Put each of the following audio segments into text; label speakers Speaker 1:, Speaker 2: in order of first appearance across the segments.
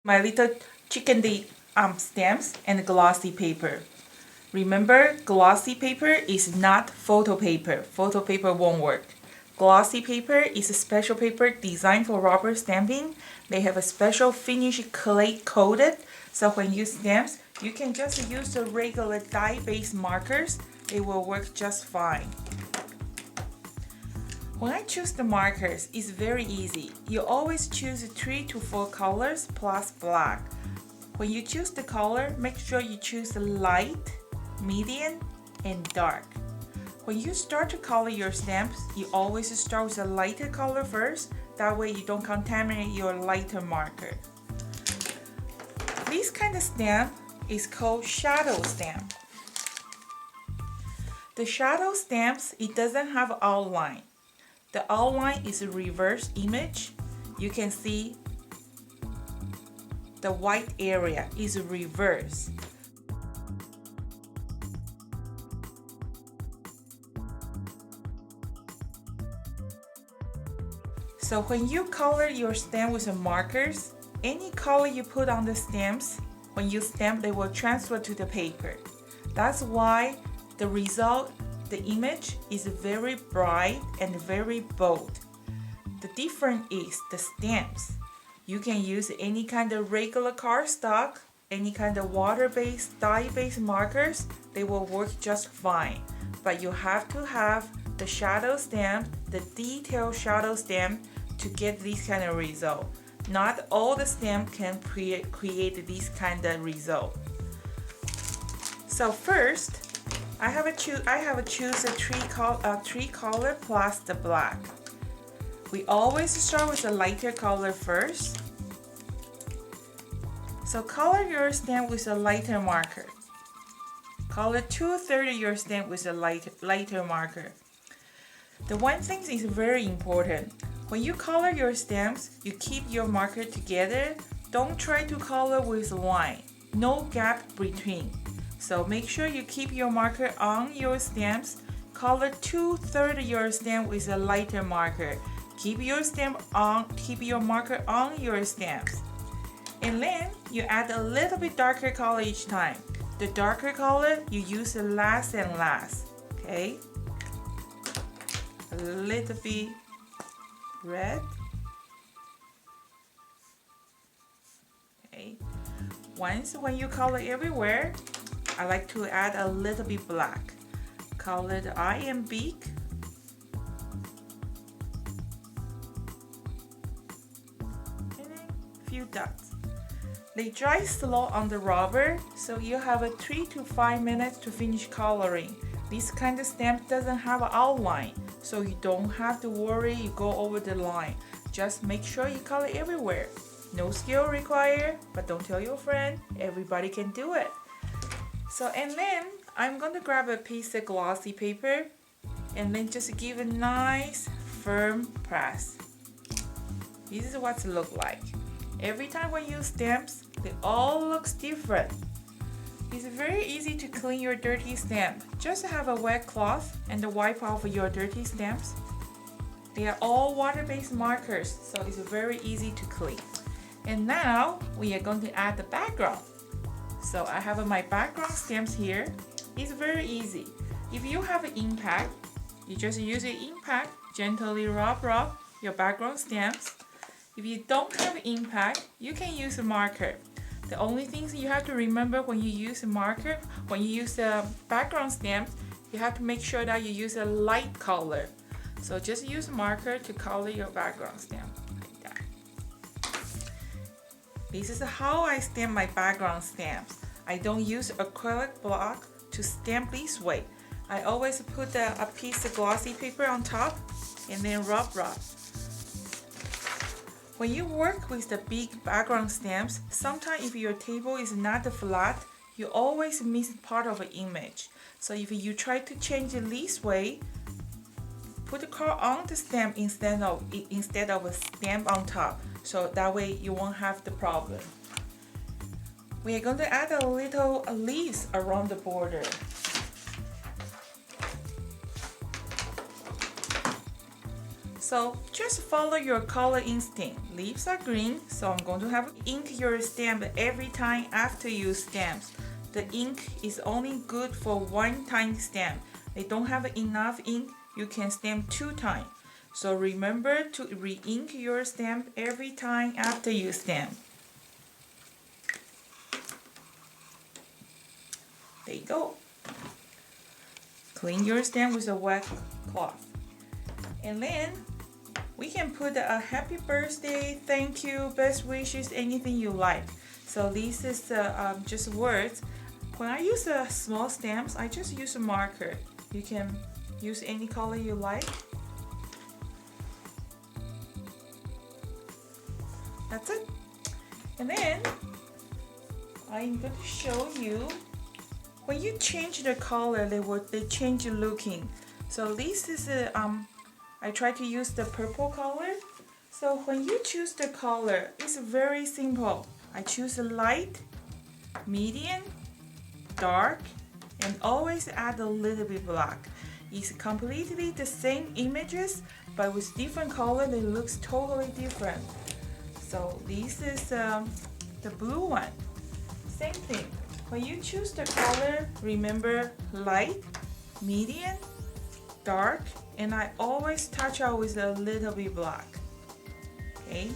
Speaker 1: My little chicken stamps and glossy paper. Remember, glossy paper is not photo paper. Photo paper won't work. Glossy paper is a special paper designed for rubber stamping. They have a special finish clay coated, so when you stamp, you can just use the regular dye-based markers. They will work just fine. When I choose the markers, it's very easy. You always choose 3 to 4 colors plus black. When you choose the color, make sure you choose light, medium, and dark. When you start to color your stamps, you always start with a lighter color first. That way you don't contaminate your lighter marker. This kind of stamp is called shadow stamp. The shadow stamps, it doesn't have outline. The outline is a reverse image. You can see the white area is reverse. So when you color your stamp with the markers, any color you put on the stamps, when you stamp, they will transfer to the paper. That's why the result, the image is very bright and very bold. The difference is the stamps. You can use any kind of regular cardstock, any kind of water-based, dye-based markers, they will work just fine. But you have to have the shadow stamp, the detailed shadow stamp to get this kind of result. Not all the stamp can create this kind of result. So first, I have choose a three color plus the black. We always start with a lighter color first. So color your stamp with a lighter marker. Color 2/3 of your stamp with a lighter marker. The one thing is very important. When you color your stamps, you keep your marker together. Don't try to color with line. No gap between. So make sure you keep your marker on your stamps. Color 2/3 of your stamp with a lighter marker. Keep your marker on your stamps. And then you add a little bit darker color each time. The darker color you use the last and last. Okay? A little bit red. Okay. When you color everywhere, I like to add a little bit black. Color the eye and beak. And then a few dots. They dry slow on the rubber, so you have 3 to 5 minutes to finish coloring. This kind of stamp doesn't have an outline, so you don't have to worry you go over the line. Just make sure you color everywhere. No skill required, but don't tell your friend. Everybody can do it. So, and then I'm going to grab a piece of glossy paper and then just give a nice firm press. This is what it looks like. Every time we use stamps, they all look different. It's very easy to clean your dirty stamp. Just have a wet cloth and wipe off your dirty stamps. They are all water-based markers, so it's very easy to clean. And now we are going to add the background. So I have my background stamps here. It's very easy. If you have an impact, you just use your impact, gently rub your background stamps. If you don't have impact, you can use a marker. The only things you have to remember when you use a marker, when you use a background stamp, you have to make sure that you use a light color. So just use a marker to color your background stamp like that. This is how I stamp my background stamps. I don't use acrylic block to stamp this way. I always put a piece of glossy paper on top and then rub. When you work with the big background stamps, sometimes if your table is not flat, you always miss part of an image. So if you try to change it this way, put the card on the stamp instead of a stamp on top. So that way you won't have the problem. We are going to add a little leaves around the border. So just follow your color instinct. Leaves are green, so I'm going to have ink your stamp every time after you stamp. The ink is only good for one time stamp. They don't have enough ink, you can stamp 2 times. So remember to re-ink your stamp every time after you stamp. There you go. Clean your stamp with a wet cloth. And then we can put a happy birthday, thank you, best wishes, anything you like. So this is just words. When I use small stamps, I just use a marker. You can use any color you like. That's it. And then I'm going to show you when you change the color, they change looking. So this is I try to use the purple color. So when you choose the color, it's very simple. I choose a light, medium, dark, and always add a little bit black. It's completely the same images, but with different color, they looks totally different. So this is the blue one. Same thing. When you choose the color, remember light, medium, dark, and I always touch out with a little bit black. Okay.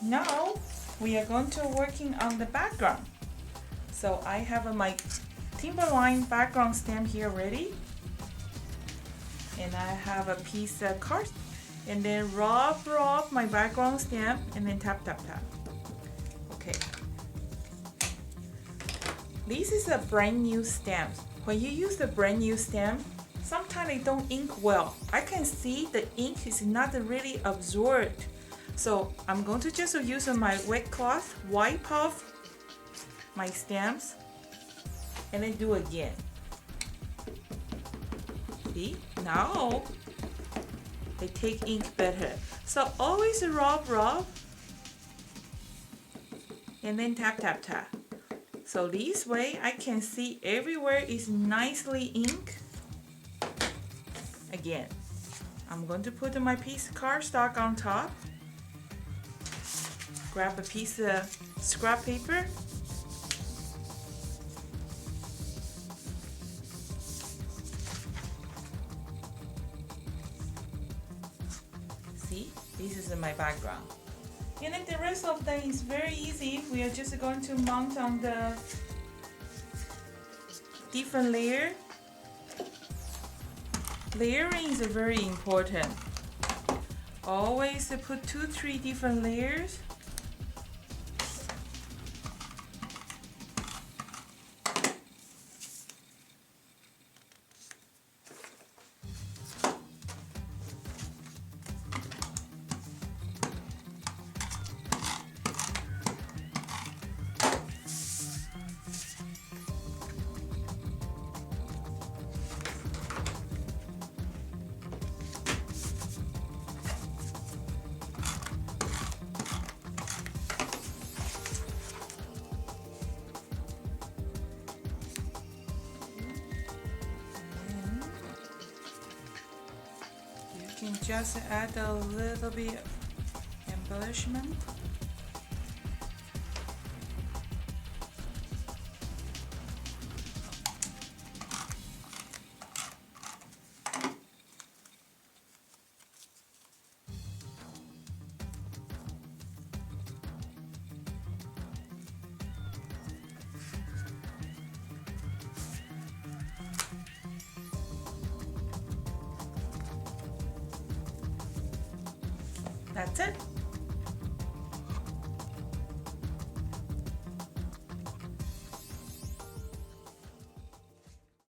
Speaker 1: Now we are going to working on the background. So I have my Timberline background stamp here ready, and I have a piece of card, and then rub my background stamp, and then tap. Okay. This is a brand new stamp. When you use the brand new stamp, sometimes they don't ink well. I can see the ink is not really absorbed. So I'm going to just use my wet cloth, wipe off my stamps, and then do again. See? Now they take ink better. So always rub, and then tap. So this way I can see everywhere is nicely ink. Again, I'm going to put my piece of cardstock on top. Grab a piece of scrap paper. See, this is my background. And then the rest of them is very easy. We are just going to mount on the different layer. Layering is very important. Always put 2-3 different layers. You can just add a little bit embellishment. That's it.